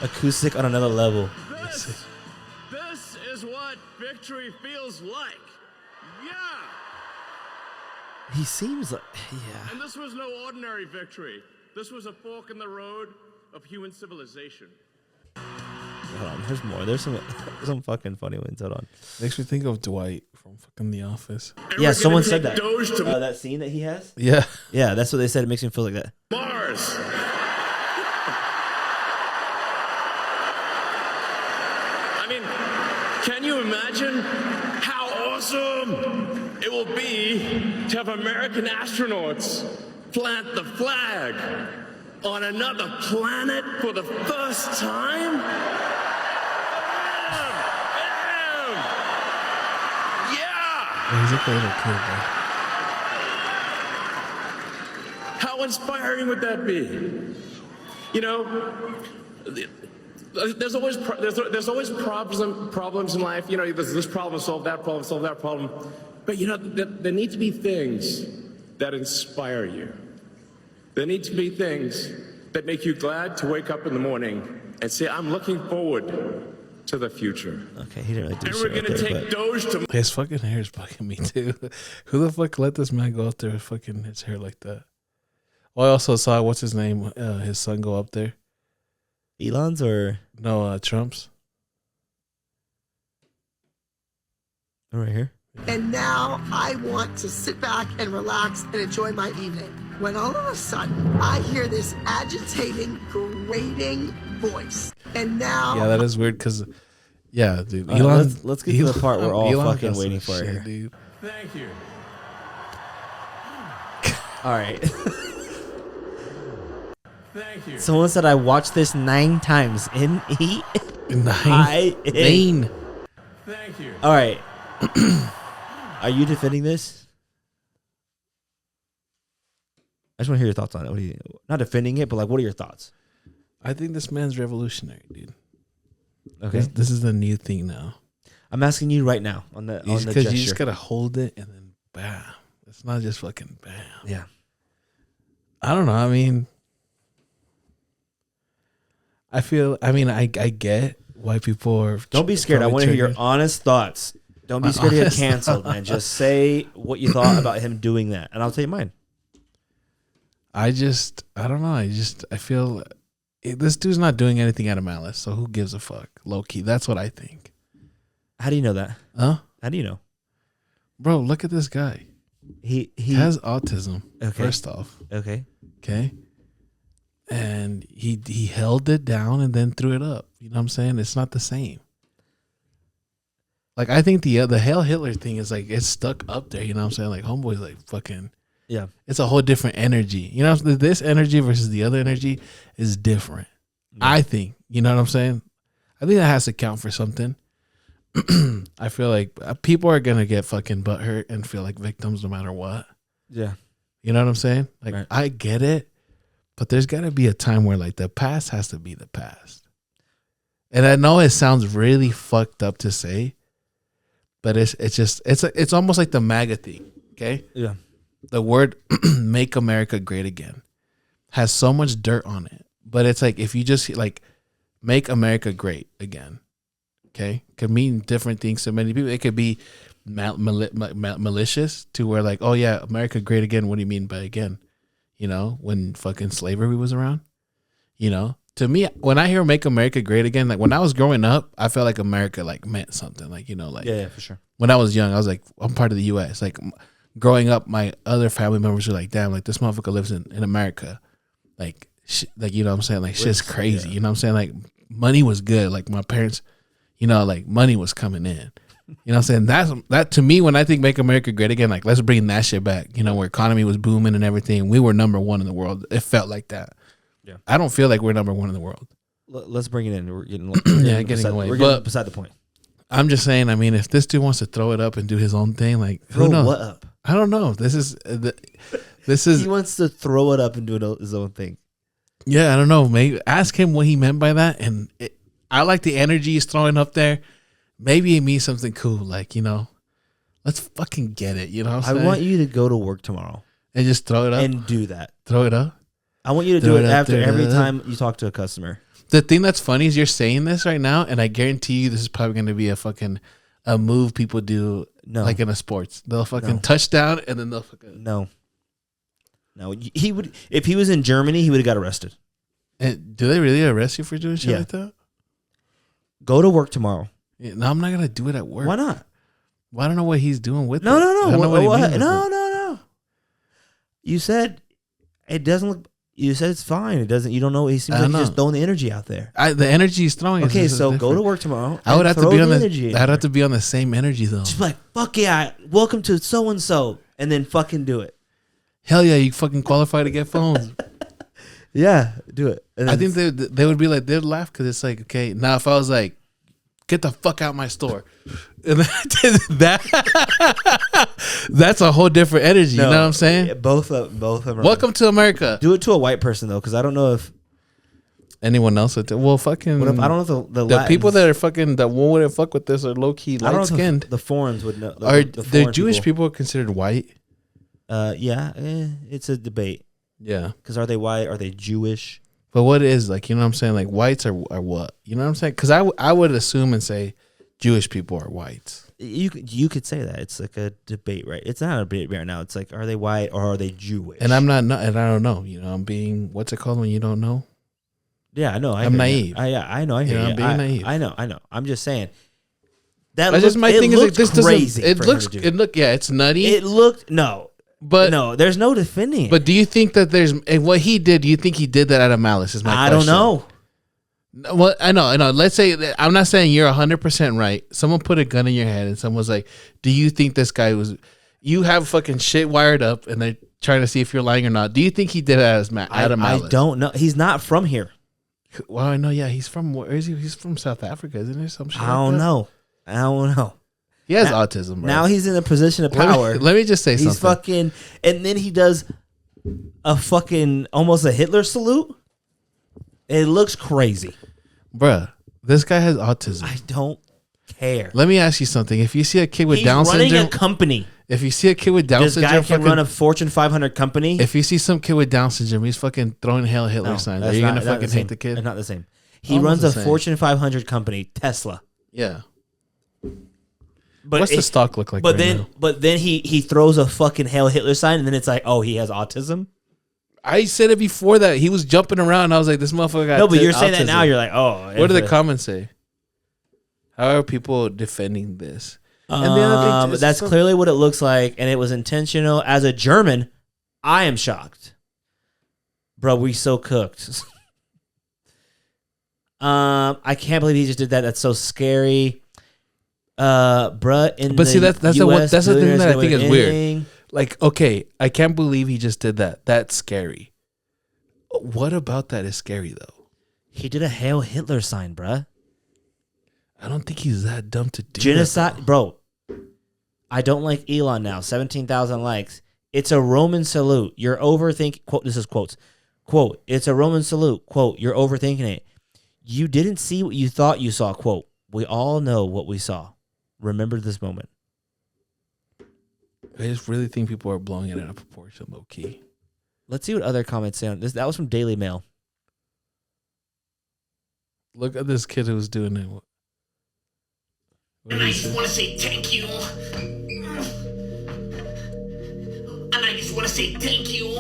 Acoustic on another level.
This is what victory feels like. Yeah!
He seems like, yeah.
And this was no ordinary victory. This was a fork in the road of human civilization.
Hold on, there's more. There's some fucking funny ones. Hold on.
Makes me think of Dwight from fucking The Office.
Yeah, someone said that.
Doge to
That scene that he has.
Yeah.
Yeah, that's what they said. It makes me feel like that.
Mars. I mean, can you imagine how awesome it will be to have American astronauts plant the flag on another planet for the first time? Bam! Yeah!
He's like a little kid, bro.
How inspiring would that be? You know, there's always problems in life. You know, there's this problem, solve that problem. But you know, there need to be things that inspire you. There need to be things that make you glad to wake up in the morning and say, I'm looking forward to the future.
Okay, he didn't really do
And
shit
we're gonna
right there,
take
but
Doge to
His fucking hair is bugging me too. Who the fuck let this man go up there with fucking his hair like that? Oh, I also saw what's his name, his son go up there.
Elon's or
No, Trump's.
right here.
And now I want to sit back and relax and enjoy my evening. When all of a sudden I hear this agitating, grating voice. And now
Yeah, that is weird because, yeah, dude.
All right,
Elon.
let's get to the part we're all
Elon
fucking
got some
waiting for
shit,
here.
dude.
Thank you.
All right.
Thank you.
Someone said I watched this 9 times.
Nine.
Thank you.
All right. Are you defending this? I just want to hear your thoughts on it. What do you? Not defending it, but like, what are your thoughts?
I think this man's revolutionary, dude.
Okay.
This is the new thing now.
I'm asking you right now on the
Because
gesture.
you just gotta hold it and then bam. It's not just fucking bam.
Yeah.
I don't know. I mean, I get why people are.
Don't be scared. I want to hear your honest thoughts. Don't be scared to get
honest
canceled, man. Just say what you thought about him doing that, and I'll tell you mine.
I don't know. I feel this dude's not doing anything out of malice. So who gives a fuck? Low key. That's what I think.
How do you know that?
Huh?
How do you know?
Bro, look at this guy.
He
has autism.
Okay.
First off.
Okay.
Okay. And he held it down and then threw it up. You know what I'm saying? It's not the same. Like, I think the Hail Hitler thing is like, it's stuck up there. You know what I'm saying? Like, homeboy's like fucking.
Yeah.
It's a whole different energy. You know, this energy versus the other energy is different. Yeah. I think. You know what I'm saying? I think that has to count for something. I feel like people are going to get fucking butthurt and feel like victims no matter what.
Yeah.
You know what I'm saying? Like,
right.
I get it. But there's got to be a time where like the past has to be the past. And I know it sounds really fucked up to say, but it's almost like the MAGA thing. Okay.
Yeah.
The word "Make America Great Again" has so much dirt on it, but it's like if you just like "Make America Great Again," okay, could mean different things to many people. It could be malicious to where like, oh yeah, America Great Again. What do you mean by again? You know, when fucking slavery was around. You know, to me, when I hear "Make America Great Again," like when I was growing up, I felt like America like meant something. Like, you know, like
yeah, for sure.
When I was young, I was like, I'm part of the U.S. Like. Growing up, my other family members were like, damn, like this motherfucker lives in America. Like, you know what I'm saying? Like, shit's crazy. Yeah. You know what I'm saying? Like, money was good. Like, my parents, you know, like, money was coming in. You know what I'm saying? That to me, when I think Make America Great Again, like, let's bring that shit back. You know, where economy was booming and everything. We were number one in the world. It felt like that. Yeah. I don't feel like we're number one in the world.
Let's bring it in. We're getting
getting away.
We're getting beside the point.
I'm just saying, I mean, if this dude wants to throw it up and do his own thing, like, who knows?
What up?
I don't know. This is.
He wants to throw it up and do his own thing.
Yeah, I don't know. Maybe ask him what he meant by that. And I like the energy he's throwing up there. Maybe it means something cool. Like, you know, let's fucking get it. You know what I'm saying?
I want you to go to work tomorrow
and just throw it up
and do that.
Throw it up.
I want you to do it after every time you talk to a customer.
The thing that's funny is you're saying this right now, and I guarantee you this is probably going to be a move people do.
No.
Like in a sports. They'll fucking touchdown and then they'll fucking...
No. He would, if he was in Germany, he would have got arrested.
And do they really arrest you for doing shit like that?
Go to work tomorrow.
Yeah, no, I'm not gonna do it at work.
Why not?
Well, I don't know what he's doing with it.
No.
I don't know what he means with it.
No. You said it doesn't look. You said it's fine. It doesn't. You don't know. He seems like he's just throwing the energy out there.
The energy he's throwing.
Okay,
is
so go
different.
to work tomorrow.
I would have to be on
energy.
I'd have to be on the same energy though.
Just be like, fuck yeah, welcome to so and so, and then fucking do it.
Hell yeah, you fucking qualify to get phones.
Yeah, do it. And
I think they would be like, they'd laugh because it's like, okay, now if I was like, get the fuck out my store, and then I did that, that's a whole different energy. You know what I'm saying?
Both of them. Are
Welcome to America.
Do it to a white person though, because I don't know if
anyone else would. Well, fucking.
What if, I don't know if the
the people that are fucking that wouldn't fuck with this are low key
I don't know
light
if
skinned.
The foreigners would know.
Are
the
the
foreign
Jewish people considered white?
Yeah, it's a debate.
Yeah,
because are they white? Are they Jewish?
but what is like? You know what I'm saying? Like whites are what? You know what I'm saying? Because I would assume and say Jewish people are whites.
You could say that. It's like a debate, right? It's not a debate right now. It's like, are they white or are they Jewish?
And I'm not, and I don't know. You know, I'm being, what's it called when you don't know?
Yeah, I know.
I'm naive.
I know. I hear you.
I'm being naive.
I know. I'm just saying. That
That's just my thing. Is like this
crazy.
doesn't. It look. Yeah, it's nutty.
It looked but no. There's no defending it.
But do you think that there's and what he did? Do you think he did that out of malice? Is my question.
I don't know.
Well, I know. Let's say that I'm not saying you're 100% right. Someone put a gun in your head and someone's like, "Do you think this guy was?" You have fucking shit wired up, and they're trying to see if you're lying or not. Do you think he did it out of malice?
I don't know. He's not from here.
Well, I know. Yeah, he's from where is he? He's from South Africa, isn't there? Some shit.
I don't know.
He has autism. Bro.
Now he's in a position of power.
Let me just say
he's
something.
Fucking, and then he does a fucking almost a Hitler salute. It looks crazy,
bruh. This guy has autism.
I don't care.
Let me ask you something. If you see a kid with Down syndrome,
running a company.
If you see a kid with Down syndrome,
this guy can run a Fortune 500 company.
If you see some kid with Down syndrome, he's fucking throwing Hail Hitler signs. Are you gonna fucking hate the kid?
It's not the same. He runs a Fortune 500 company, Tesla.
Yeah.
But
what's the stock look like?
But then he throws a fucking Hail Hitler sign, and then it's like, oh, he has autism.
I said it before that he was jumping around. I was like, this motherfucker got
no, but you're saying
autism.
that now. You're like, oh.
What do the comments say? How are people defending this? And the other thing,
that's clearly what it looks like, and it was intentional. As a German, I am shocked, bro. We so cooked. I can't believe he just did that. That's so scary, bruh.
But see, that's the thing that I think is weird. Like, okay, I can't believe he just did that. That's scary. What about that is scary though?
He did a Hail Hitler sign, bruh.
I don't think he's that dumb to do
genocide,
that,
bro. I don't like Elon now. 17,000 likes. It's a Roman salute. You're overthinking. Quote. This is quotes. Quote. It's a Roman salute. Quote. You're overthinking it. You didn't see what you thought you saw. Quote. We all know what we saw. Remember this moment.
I just really think people are blowing it out of proportion, low key.
Let's see what other comments say on this. That was from Daily Mail.
Look at this kid who's doing it.
And I just want to say thank you. And I just want to say thank you.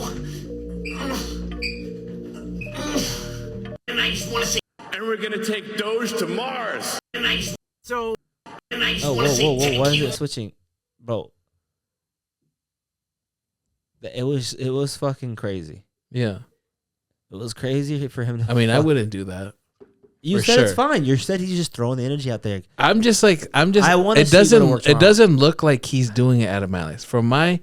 And I just want to say.
And we're gonna take Doge to Mars.
And I just. So. And I just
Oh,
want to say
whoa!
thank
Why is
you.
it switching, bro? It was fucking crazy.
Yeah,
it was crazy for him.
I mean, I wouldn't do that.
You said it's fine. You said he's just throwing the energy out there.
I want to. It doesn't look like he's doing it out of malice. From my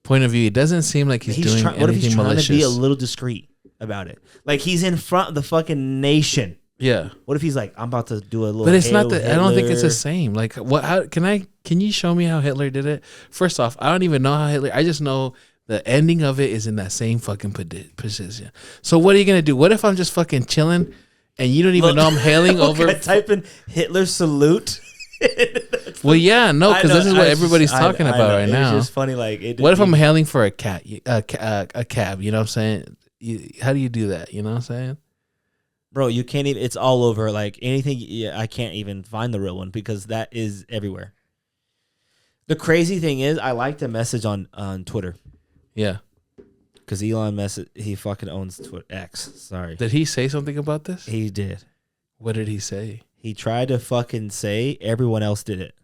point of view, it doesn't seem like he's doing anything malicious.
What if he's trying to be a little discreet about it? Like he's in front of the fucking nation.
Yeah.
What if he's like, I'm about to do a little.
But it's not
that.
I don't think it's the same. Like what? How can you show me how Hitler did it? First off, I don't even know how Hitler. I just know the ending of it is in that same fucking position. So what are you gonna do? What if I'm just fucking chilling? And you don't even know I'm hailing over.
Type in Hitler salute.
Well, yeah, no, because this is what everybody's talking about right now.
It's just funny. Like,
what if I'm hailing for a cab? You know what I'm saying? How do you do that? You know what I'm saying?
Bro, you can't even. It's all over. Like anything. Yeah, I can't even find the real one because that is everywhere. The crazy thing is, I like the message on Twitter.
Yeah.
Because Elon he fucking owns Twitter X. Sorry.
Did he say something about this?
He did.
What did he say?
He tried to fucking say everyone else did it.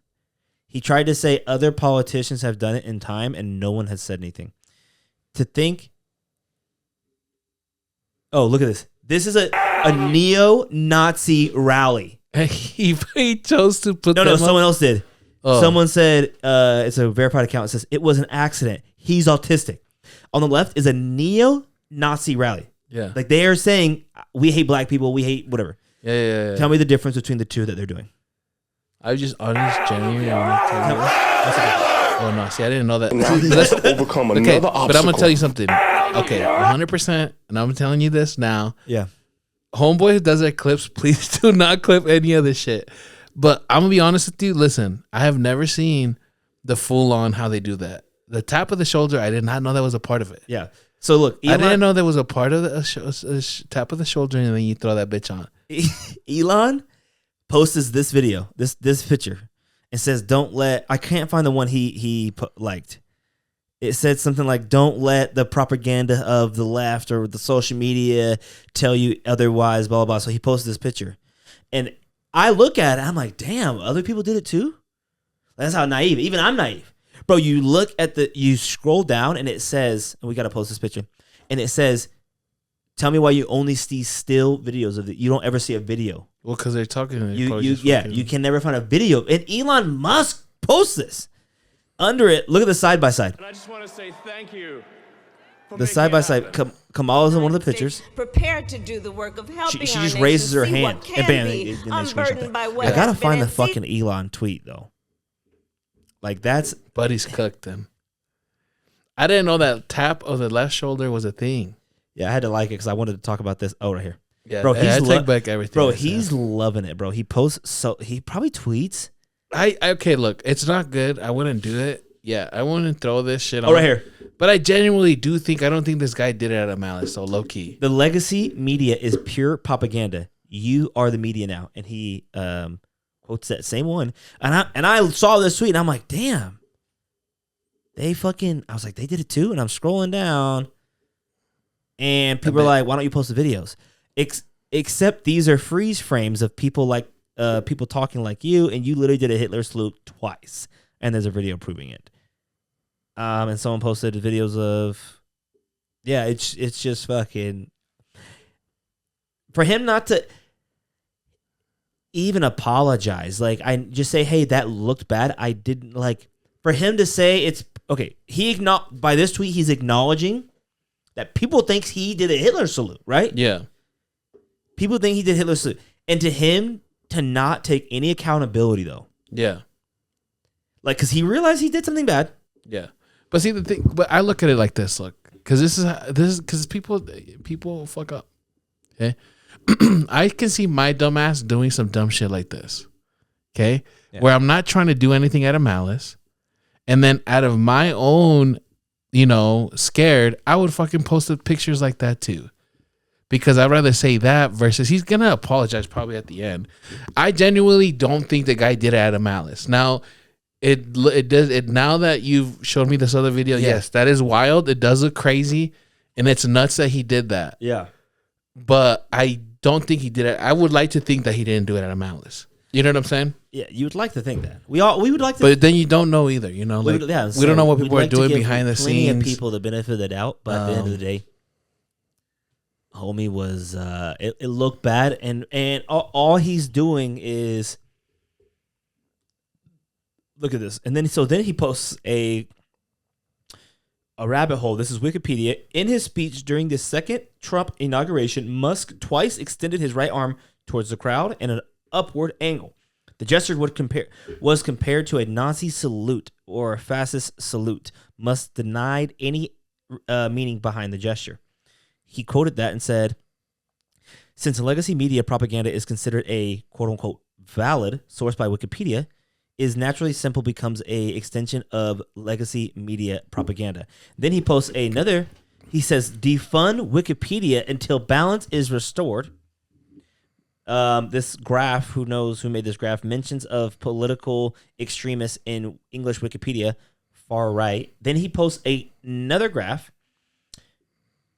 He tried to say other politicians have done it in time and no one has said anything. To think, oh, look at this. This is a neo-Nazi rally.
he chose to put
No, someone else did.
Oh.
Someone said, it's a verified account. It says, it was an accident. He's autistic. On the left is a neo-Nazi rally.
Yeah.
Like they are saying, we hate black people, we hate whatever.
Yeah.
Tell me the difference between the two that they're doing.
I just genuinely want to tell you. Oh no! See, I didn't know that.
Now you have to overcome another obstacle.
But I'm gonna tell you something. Okay, 100%, and I'm telling you this now.
Yeah.
Homeboy who does that clips, please do not clip any of this shit. But I'm gonna be honest with you. Listen, I have never seen the full on how they do that. The tap of the shoulder, I did not know that was a part of it.
Yeah. So look,
I didn't know there was a part of the tap of the shoulder, and then you throw that bitch on.
Elon posts this video, this picture, and says, "Don't let." I can't find the one he liked. It said something like, "Don't let the propaganda of the left or the social media tell you otherwise." Blah blah blah. So he posted this picture, and I look at it. I'm like, "Damn, other people did it too." That's how naive. Even I'm naive, bro. You look at you scroll down, and it says, and we gotta post this picture, and it says, "Tell me why you only see still videos of it. You don't ever see a video."
Well, because they're talking.
You can never find a video. And Elon Musk posts this. Under it, look at the side by side.
And I just want to say thank you.
The side by side. Kamala's in one of the pictures.
Prepared to do the work of helping
She
our
just
nation
raises her
see
hand
what
and
can
bam,
be
and they
unburdened
screenshot
by
that.
what
I gotta
has
find
been
the fucking Elon tweet though. Like that's
Buddy's cooked him. I didn't know that tap of the left shoulder was a thing.
Yeah, I had to like it because I wanted to talk about this. Oh, right here.
Yeah,
bro,
I take back everything.
Bro, he's loving it, bro. He posts he probably tweets.
Okay, look, it's not good. I wouldn't do it. Yeah, I wouldn't throw this shit on.
Oh, right here.
But I genuinely do think, I don't think this guy did it out of malice, so low key.
The legacy media is pure propaganda. You are the media now. And he quotes that same one. And I saw this tweet and I'm like, damn. I was like, they did it too? And I'm scrolling down. And people are like, why don't you post the videos? Except these are freeze frames of people like people talking like you, and you literally did a Hitler salute twice. And there's a video proving it. And someone posted videos of, yeah, it's just fucking, for him not to even apologize. Like, I just say, hey, that looked bad. I didn't like, for him to say it's, okay, by this tweet, he's acknowledging that people think he did a Hitler salute, right?
Yeah.
People think he did Hitler salute. And to him to not take any accountability, though.
Yeah.
Like, because he realized he did something bad.
Yeah. But see, but I look at it like this, look, because this is because people fuck up. Okay. I can see my dumbass doing some dumb shit like this. Okay. Yeah. Where I'm not trying to do anything out of malice. And then out of my own, scared, I would fucking post pictures like that too. Because I'd rather say that versus he's going to apologize probably at the end. I genuinely don't think the guy did it out of malice. Now, it does now that you've showed me this other video, yes, that is wild. It does look crazy. And it's nuts that he did that.
Yeah.
But I don't think he did it. I would like to think that he didn't do it out of malice. You know what I'm saying?
Yeah, you would like to think that. We would like to.
But then you don't know either, we don't know what people are doing behind the scenes.
Plenty of people the benefit of the doubt, but at the end of the day, homie was it looked bad, and all he's doing is look at this, and then he posts a rabbit hole. This is Wikipedia. In his speech during the second Trump inauguration, Musk twice extended his right arm towards the crowd in an upward angle. The gesture was compared to a Nazi salute or a fascist salute. Musk denied any meaning behind the gesture. He quoted that and said, since legacy media propaganda is considered a quote-unquote valid source by Wikipedia, is naturally simple becomes a extension of legacy media propaganda. Then he posts another, he says, defund Wikipedia until balance is restored. This graph, who knows who made this graph, mentions of political extremists in English Wikipedia, far right. Then he posts another graph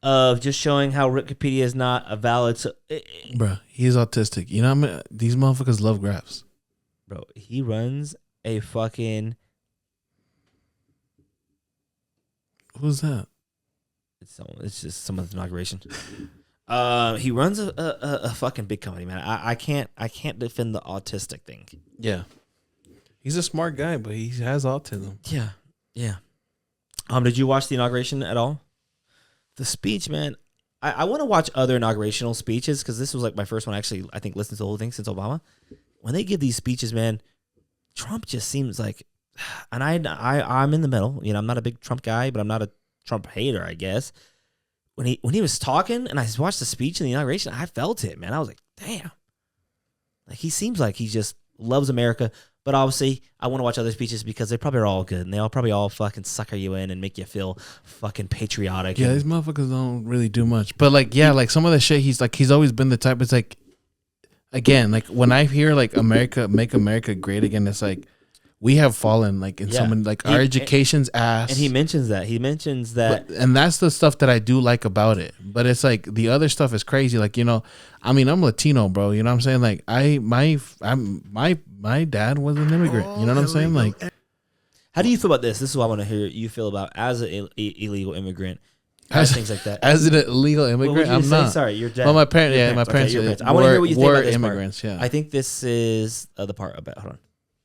of just showing how Wikipedia is not a valid.
Bro, he's autistic. You know what I mean? These motherfuckers love graphs.
Bro, he runs a fucking.
Who's that?
It's just someone's inauguration. He runs a fucking big company, man. I can't defend the autistic thing.
Yeah, he's a smart guy, but he has autism.
Yeah. Did you watch the inauguration at all? The speech, man. I want to watch other inaugurational speeches because this was like my first one. Actually, I think listened to the whole thing since Obama. When they give these speeches, man, Trump just seems like, and I'm in the middle. You know, I'm not a big Trump guy, but I'm not a Trump hater, I guess. When he was talking and I watched the speech in the inauguration, I felt it, man. I was like, damn. Like he seems like he just loves America. But obviously, I want to watch other speeches because they probably are all good. And they all probably all fucking sucker you in and make you feel fucking patriotic.
Yeah, these motherfuckers don't really do much. But like, yeah, like some of the shit, he's always been the type. It's like, again, like when I hear like America, make America great again, it's like, we have fallen like in someone like our education's ass.
And he mentions that.
And that's the stuff that I do like about it. But it's like the other stuff is crazy. Like, you know, I mean, I'm Latino, bro. You know what I'm saying? Like my dad was an immigrant. You know what I'm saying? Like,
how do you feel about this? This is what I want to hear you feel about as an illegal immigrant. Things like that.
As an illegal immigrant, I'm not.
Sorry, your dad.
Well, my parents. My parents.
Okay, I want to hear what you think about this
immigrants.
part.
Yeah.
I think this is the part about. Hold on.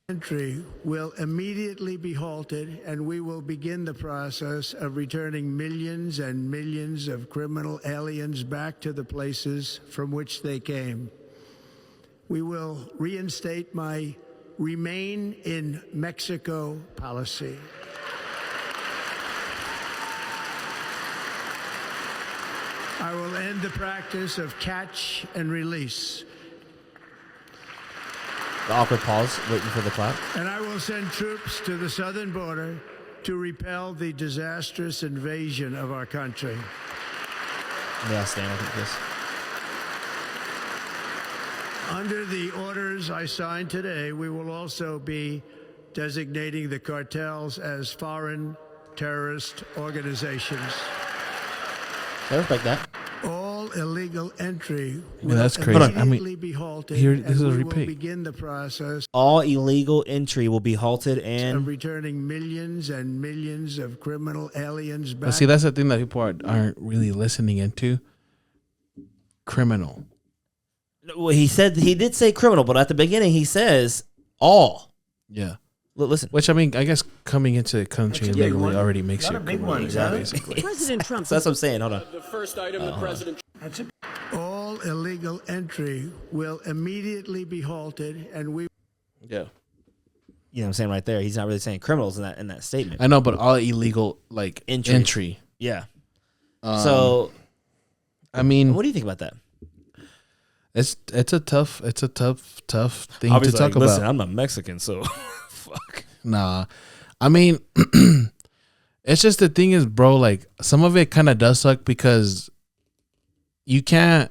Entry will immediately be halted, and we will begin the process of returning millions and millions of criminal aliens back to the places from which they came. We will reinstate my Remain in Mexico policy. I will end the practice of catch and release.
The awkward pause, waiting for the clap.
And I will send troops to the southern border to repel the disastrous invasion of our country.
Yeah, stand with this.
Under the orders I signed today, we will also be designating the cartels as foreign terrorist organizations.
I respect that.
All illegal entry
will that's crazy.
immediately be halted.
Here, this is a
we
repeat.
will begin the process.
All illegal entry will be halted and
of returning millions and millions of criminal aliens back.
But see, that's the thing that people aren't really listening into. Criminal.
Well, he did say criminal, but at the beginning he says all.
Yeah.
Listen.
Which, I mean, I guess coming into the country legally already makes you a criminal, basically.
President Trump. That's what I'm saying. Hold on.
The first item, the president.
All illegal entry will immediately be halted, and we.
Yeah.
You know what I'm saying right there. He's not really saying criminals in that statement.
I know, but all illegal like entry.
Yeah. So,
I mean,
what do you think about that?
It's a tough thing
to
talk about.
Listen, I'm not Mexican, so fuck.
Nah, I mean, it's just the thing is, bro. Like some of it kind of does suck because you can't.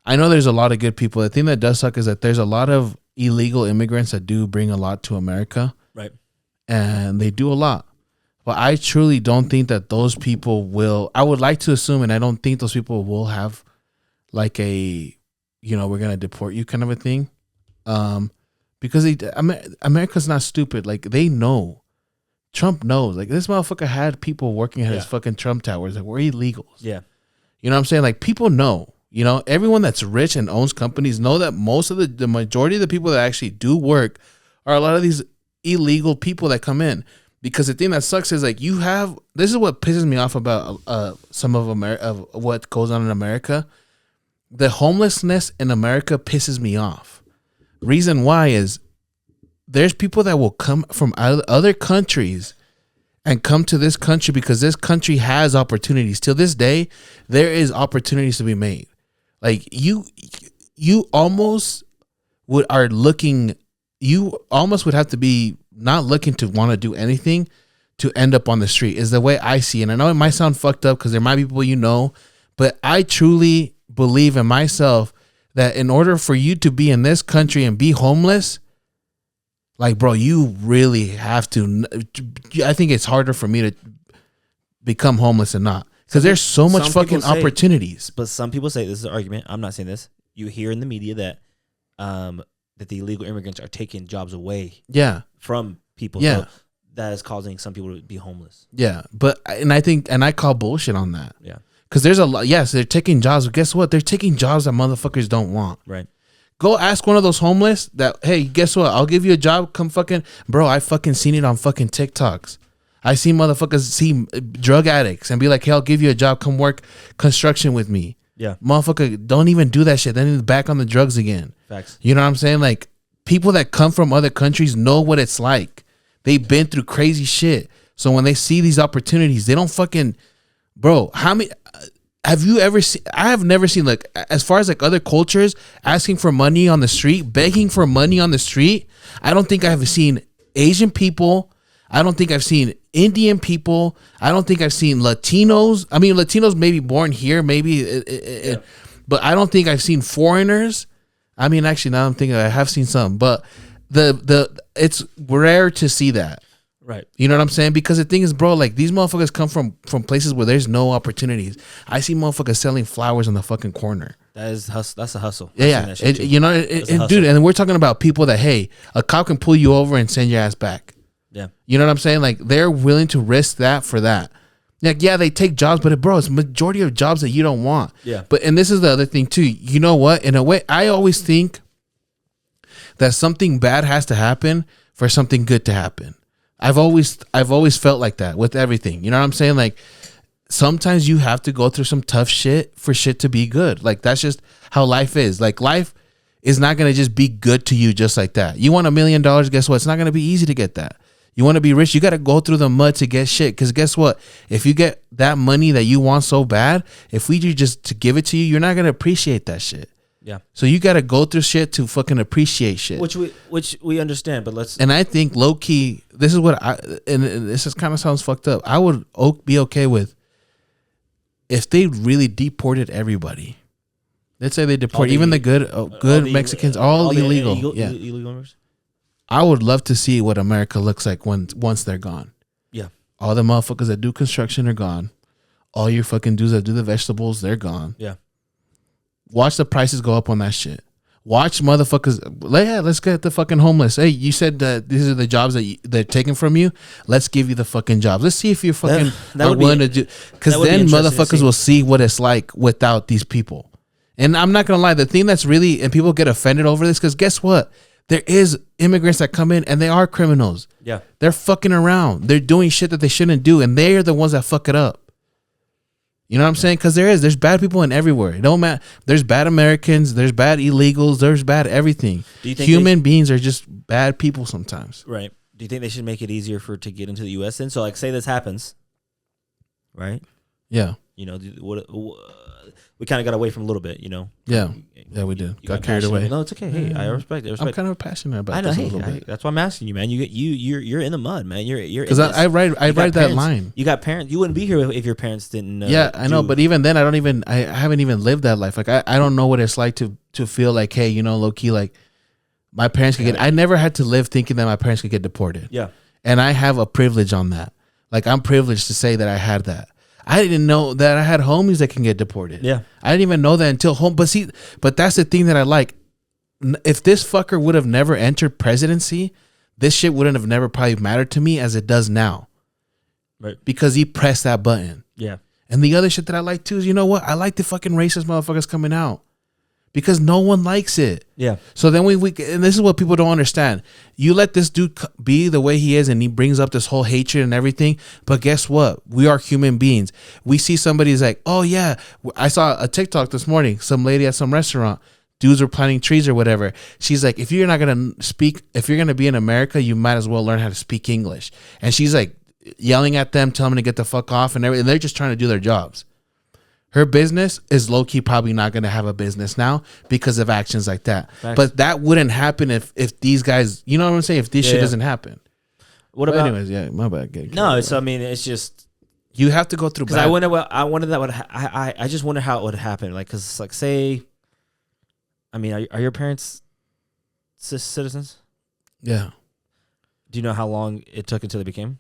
I know there's a lot of good people. The thing that does suck is that there's a lot of illegal immigrants that do bring a lot to America,
right?
And they do a lot. But I truly don't think that those people will. I would like to assume, and I don't think those people will have like a, you know, we're gonna deport you kind of a thing, because America's not stupid. Like they know, Trump knows. Like this motherfucker had people working at his fucking Trump towers that were illegals.
Yeah,
you know what I'm saying? Like people know. You know, everyone that's rich and owns companies know that most of the majority of the people that actually do work are a lot of these illegal people that come in. Because the thing that sucks is like this is what pisses me off about some of what goes on in America. The homelessness in America pisses me off. Reason why is there's people that will come from other countries and come to this country because this country has opportunities. Till this day, there is opportunities to be made. Like you almost would have to be not looking to want to do anything to end up on the street is the way I see it. And I know it might sound fucked up because there might be people you know, but I truly believe in myself that in order for you to be in this country and be homeless, like, bro, you really have to. I think it's harder for me to become homeless than not. Because there's so much
some
fucking
people say-
opportunities.
But some people say, this is an argument, I'm not saying this, you hear in the media that that the illegal immigrants are taking jobs away
Yeah.
from people.
Yeah.
So that is causing some people to be homeless.
Yeah. But, and I call bullshit on that.
Yeah.
Because there's a lot, yes, they're taking jobs, but guess what? They're taking jobs that motherfuckers don't want.
Right.
Go ask one of those homeless that, hey, guess what? I'll give you a job. Come fucking, bro, I fucking seen it on fucking TikToks. I see motherfuckers see drug addicts and be like, hey, I'll give you a job. Come work construction with me.
Yeah.
Motherfucker, don't even do that shit. Then he's back on the drugs again.
Facts.
You know what I'm saying? Like, people that come from other countries know what it's like. They've been through crazy shit. So when they see these opportunities, they don't fucking, bro, how many, have you ever seen, I have never seen, like, as far as like other cultures asking for money on the street, begging for money on the street. I don't think I've seen Asian people. I don't think I've seen Indian people. I don't think I've seen Latinos. I mean, Latinos may be born here, maybe, but I don't think I've seen foreigners. I mean, actually, now I'm thinking I have seen some, but it's rare to see that.
Right.
You know what I'm saying? Because the thing is, bro, like, these motherfuckers come from places where there's no opportunities. I see motherfuckers selling flowers on the fucking corner.
That's a hustle.
Yeah. You know, dude, and we're talking about people that, hey, a cop can pull you over and send your ass back.
Yeah.
You know what I'm saying? Like, they're willing to risk that for that. Like, yeah, they take jobs, but bro, it's majority of jobs that you don't want.
Yeah.
But, and this is the other thing too. You know what? In a way, I always think that something bad has to happen for something good to happen. I've always felt like that with everything. You know what I'm saying? Like, sometimes you have to go through some tough shit for shit to be good. Like, that's just how life is. Like, life is not going to just be good to you just like that. You want $1 million, guess what? It's not going to be easy to get that. You want to be rich, you got to go through the mud to get shit. Because guess what? If you get that money that you want so bad, if we do just to give it to you, you're not going to appreciate that shit.
Yeah.
So you got to go through shit to fucking appreciate shit.
Which we understand, but let's.
And I think low key, this is what and this is kind of sounds fucked up. I would be okay with if they really deported everybody. Let's say they deport even the good Mexicans, all illegal.
Illegal immigrants.
I would love to see what America looks like once they're gone.
Yeah.
All the motherfuckers that do construction are gone. All your fucking dudes that do the vegetables, they're gone.
Yeah.
Watch the prices go up on that shit. Watch motherfuckers. Let's get the fucking homeless. Hey, you said that these are the jobs that they're taking from you. Let's give you the fucking jobs. Let's see if you're fucking are willing to do. Because then motherfuckers will see what it's like without these people. And I'm not gonna lie, the thing that's really, and people get offended over this, because guess what? There is immigrants that come in and they are criminals.
Yeah.
They're fucking around. They're doing shit that they shouldn't do, and they are the ones that fuck it up. You know what I'm saying? Because there's bad people in everywhere. It don't matter. There's bad Americans. There's bad illegals. There's bad everything.
Do you think
human beings are just bad people sometimes?
Right. Do you think they should make it easier to get into the U.S. then? So, like, say this happens, right?
Yeah.
You know, we kind of got away from a little bit, you know?
Yeah. Yeah, we did. Got carried away.
No, it's okay. Hey, I respect it.
I'm kind of passionate about
I know.
this
Hey,
a little bit.
that's why I'm asking you, man. You're in the mud, man. You're
because I write that line.
You got parents. You wouldn't be here if your parents didn't.
Yeah, I know. But even then, I haven't even lived that life. Like, I don't know what it's like to feel like, hey, you know, low key, like my parents could get. I never had to live thinking that my parents could get deported.
Yeah, and
I have a privilege on that. Like, I'm privileged to say that I had that. I didn't know that I had homies that can get deported.
Yeah.
I didn't even know that until home. But that's the thing that I like. If this fucker would have never entered presidency, this shit wouldn't have never probably mattered to me as it does now.
Right.
Because he pressed that button.
Yeah.
And the other shit that I like too is, you know what? I like the fucking racist motherfuckers coming out. Because no one likes it.
Yeah.
So then we and this is what people don't understand. You let this dude be the way he is, and he brings up this whole hatred and everything. But guess what? We are human beings. We see somebody's like, oh yeah, I saw a TikTok this morning. Some lady at some restaurant, dudes were planting trees or whatever. She's like, if you're gonna be in America, you might as well learn how to speak English. And she's like yelling at them, telling them to get the fuck off and everything. And they're just trying to do their jobs. Her business is low-key probably not going to have a business now because of actions like that.
Facts.
But that wouldn't happen if these guys, you know what I'm saying? If this shit doesn't happen.
What about?
Anyways, yeah, my bad.
No, it's. I mean, it's just
you have to go through.
Because I wonder that would. I just wonder how it would happen. Like, because like say, I mean, are your parents citizens?
Yeah.
Do you know how long it took until they became?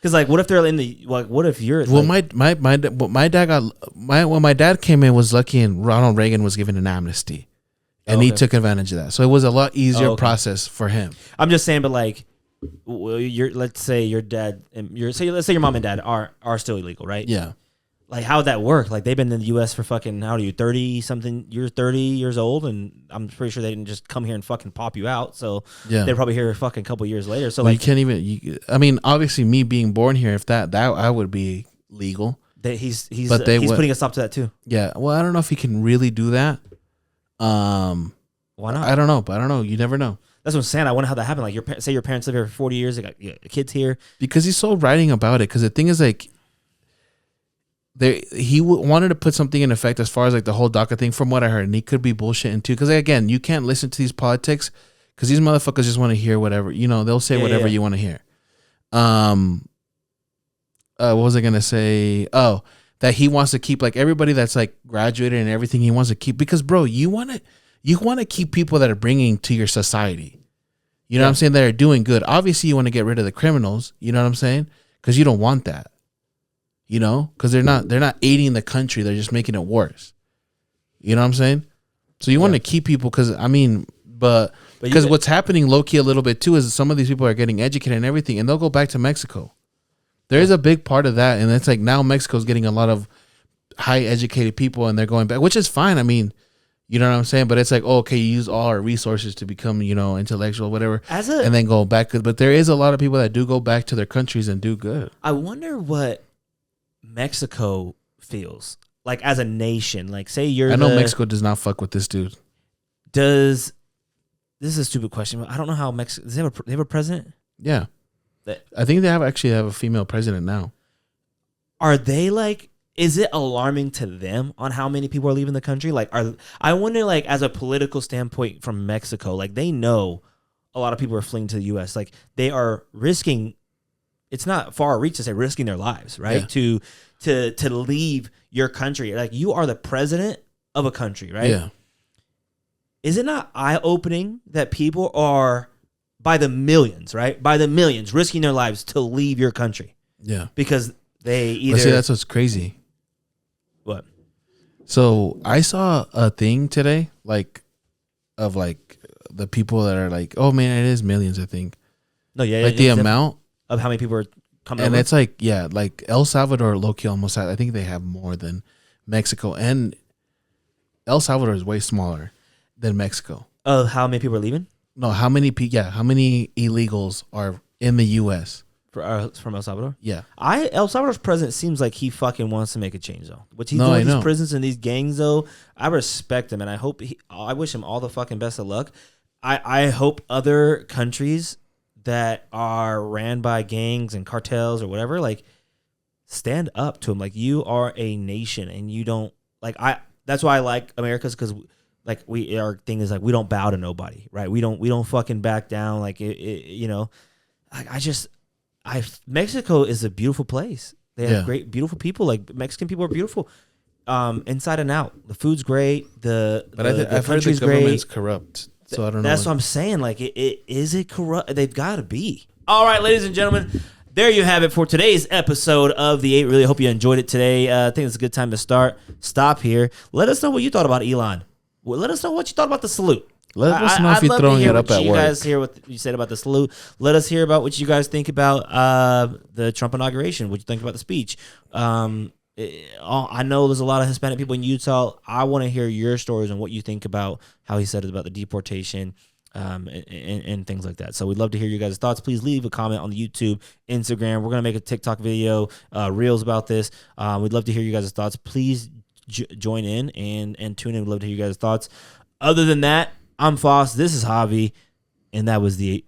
Because like, what if they're in the like? What if you're
Well,
like,
my dad got when my dad came in was lucky, and Ronald Reagan was given an amnesty, and he took advantage of that. So it was a lot easier process for him.
I'm just saying, but like, let's say your dad and let's say your mom and dad are still illegal, right?
Yeah.
Like, how would that work? Like, they've been in the U.S. for fucking, how old are you, 30-something? You're 30 years old, and I'm pretty sure they didn't just come here and fucking pop you out. So they're probably here a fucking couple years later. So,
well,
like,
you can't even, I mean, obviously, me being born here, if that I would be legal.
He's putting a stop to that, too.
Yeah. Well, I don't know if he can really do that.
Why not?
I don't know, but I don't know. You never know.
That's what I'm saying. I wonder how that happened. Like, say your parents live here for 40 years, they got kids here.
Because he's so writing about it. Because the thing is, like, he wanted to put something in effect as far as like the whole DACA thing, from what I heard, and he could be bullshitting too. Because again, you can't listen to these politics because these motherfuckers just want to hear whatever, they'll say whatever you want to hear. What was I gonna say? Oh, that he wants to keep like everybody that's like graduated and everything. He wants to keep because, bro, you want to keep people that are bringing to your society. You know what I'm saying? That are doing good. Obviously, you want to get rid of the criminals. You know what I'm saying? Because you don't want that. Because they're not aiding the country. They're just making it worse. You know what I'm saying? So you want to keep people because, I mean, but because what's happening low-key a little bit too is some of these people are getting educated and everything, and they'll go back to Mexico. There is a big part of that, and it's like now Mexico's getting a lot of high-educated people, and they're going back, which is fine. I mean, you know what I'm saying? But it's like, okay, you use all our resources to become, intellectual, whatever, and then go back. But there is a lot of people that do go back to their countries and do good.
I wonder what Mexico feels like as a nation. Like, say I
know Mexico does not fuck with this dude.
This is a stupid question, but I don't know how Mexico does. They have a president?
Yeah, I think they have a female president now.
Are they like? Is it alarming to them on how many people are leaving the country? Like, I wonder, like, as a political standpoint from Mexico, like, they know a lot of people are fleeing to the U.S. Like, they are risking. It's not far reach to say risking their lives, right? Yeah. To leave your country. Like, you are the president of a country, right?
Yeah.
Is it not eye-opening that people are by the millions, right? By the millions risking their lives to leave your country?
Yeah.
Because they either...
But see, that's what's crazy.
What?
So I saw a thing today, like, of like the people that are like, oh man, it is millions, I think.
No, yeah.
Like the amount
of how many people are coming
and
over?
it's like, yeah, like El Salvador, low-key almost had, I think they have more than Mexico, and El Salvador is way smaller than Mexico.
Oh, how many people are leaving?
No, how many illegals are in the U.S.
From El Salvador?
Yeah.
El Salvador's president seems like he fucking wants to make a change, though. What he's doing with these prisons and these gangs, though, I respect him, and I wish him all the fucking best of luck. I hope other countries that are ran by gangs and cartels or whatever, like, stand up to him. Like, you are a nation, and you don't, like, that's why I like America's, because like our thing is like we don't bow to nobody, right? We don't fucking back down. Like Mexico is a beautiful place. They have great, beautiful people. Like, Mexican people are beautiful, inside and out. The food's great.
I've heard the government's corrupt. So I don't know.
That's what I'm saying. Like, is it corrupt? They've got to be. All right, ladies and gentlemen, there you have it for today's episode of The 8. Really hope you enjoyed it today. I think it's a good time to stop here. Let us know what you thought about Elon. Let us know what you thought about the salute.
Let us know if you're throwing it up at work.
You guys hear what you said about the salute. Let us hear about what you guys think about the Trump inauguration. What you think about the speech. I know there's a lot of Hispanic people in Utah. I want to hear your stories and what you think about how he said it about the deportation and things like that. So we'd love to hear you guys' thoughts. Please leave a comment on the YouTube, Instagram. We're going to make a TikTok video, reels about this. We'd love to hear you guys' thoughts. Please join in and tune in. We'd love to hear you guys' thoughts. Other than that, I'm Foss. This is Javi. And that was The 8.